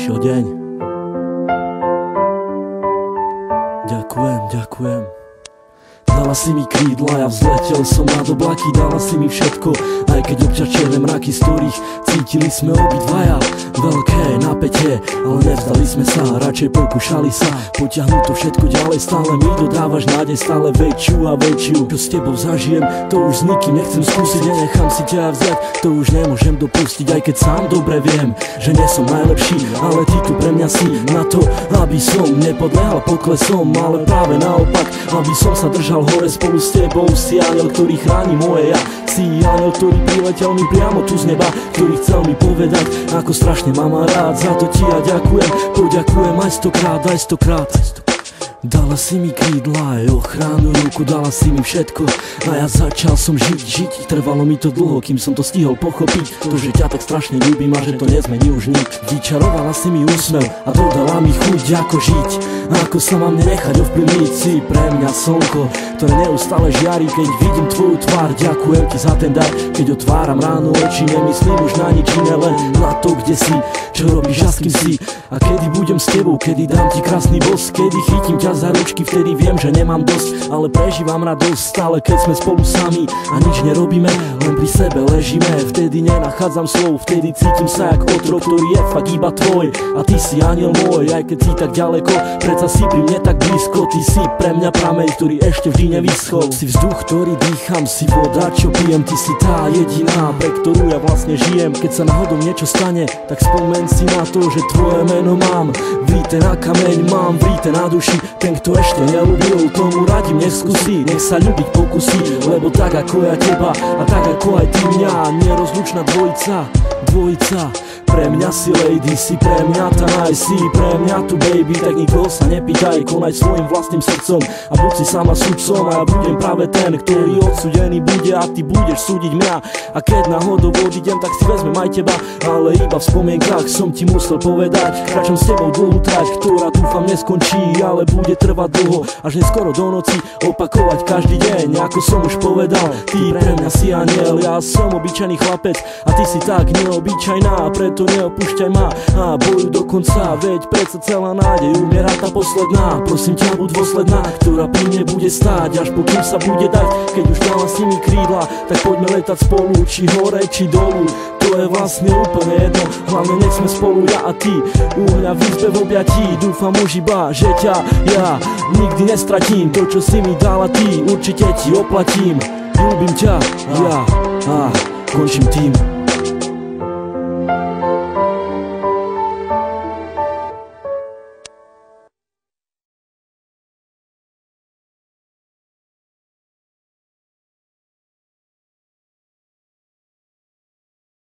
prišiel deň. Ďakujem. Dala si mi krídla, ja vzletel som nad oblaky. Dala si mi všetko, aj keď občas čierne mraky, z ktorých cítili sme obidvaja veľké napätie, ale nevzdali sme sa, radšej pokúšali sa potiahnuť to všetko ďalej. Stále mi dodávaš nádej, stále väčšiu a väčšiu. Čo s tebou zažijem, to už s nikým nechcem skúsiť. Nenechám si ťa vziať, to už nemôžem dopustiť. Aj keď sám dobre viem, že nie som najlepší, ale ty tu pre mňa si na to, aby som nepodlehal poklesom, ale práve naopak, aby som sa držal hore spolu s tebou. Si aniel, ktorý chráni moje ja. Si aniel, ktorý priletel mi priamo tu z neba, ktorý chcel mi povedať, ako strašne mám rád. Za to ti ja ďakujem, poďakujem aj stokrát. Dala si mi krídla, aj ochranu ruku, dala si mi všetko a ja začal som žiť. Trvalo mi to dlho, kým som to stihol pochopiť, to, že ťa tak strašne ľúbim a že to nezmení už nik. Vyčarovala si mi úsmev a dodala mi chuť, ako žiť, ako sa mám nenechať ovplyvniť. Si pre mňa slnko, ktoré neustále žiari, keď vidím tvoju tvár. Ďakujem ti za ten dar, keď otváram ráno oči, nemyslím už na nič iné, len na to, kde si, čo robíš a s kým si. A kedy budem s tebou, kedy dám ti krásny bosk, kedy chytím ťa za ručky, vtedy viem, že nemám dosť, ale prežívam radosť stále, keď sme spolu sami a nič nerobíme, len pri sebe ležíme. Vtedy nenachádzam slov, vtedy cítim sa jak otrok, ktorý je fakt iba tvoj. A ty si aniel môj, aj keď si tak ďaleko, predsa si pri mne tak blízko. Ty si pre mňa prameň, ktorý ešte vždy nevyschol. Si vzduch, ktorý dýcham, si voda, čo pijem. Ty si tá jediná, pre ktorú ja vlastne žijem. Keď sa náhodou niečo stane, tak spomeň si na to, že tvoje meno mám vrité na kameň, mám vrité na duši. Ten, kto ešte neľúbil, tomu radím, nech skúsi, nech sa ľúbiť pokusí, lebo tak ako ja teba a tak ako aj ty mňa, nerozlučná dvojica. Pre mňa si lady, si pre mňa tá naj, si pre mňa tu baby, tak nikoho sa nepýtaj, konaj svojim vlastným srdcom a buď si sama sudcom a ja budem práve ten, ktorý odsúdený bude a ty budeš súdiť mňa. A keď náhodou odídem, tak si vezmem aj teba, ale iba v spomienkach som ti musel povedať. Kráčam s tebou dlhú trať, ktorá dúfam neskončí, ale bude trvať dlho, až neskoro do noci, opakovať každý deň, ako som už povedal. Ty pre mňa si aniel, ja som obyčajný chlapec a ty si tak neobyčajná, preto neopúšťaj ma a bojuj do konca, veď predsa celá nádej umiera tá posledná. Prosím ťa, buď dôsledná, ktorá pri mne bude stáť, až pokým sa bude dať. Keď už dala si mi krídla, tak poďme letať spolu, či hore, či dolu, to je vlastne úplne jedno, hlavne nech sme spolu ja a ty, u mňa v izbe v objatí. Dúfam už iba, že ťa ja nikdy nestratím, to čo si mi dala ty, určite ti oplatím. Ľúbim ťa, ja a končím tým.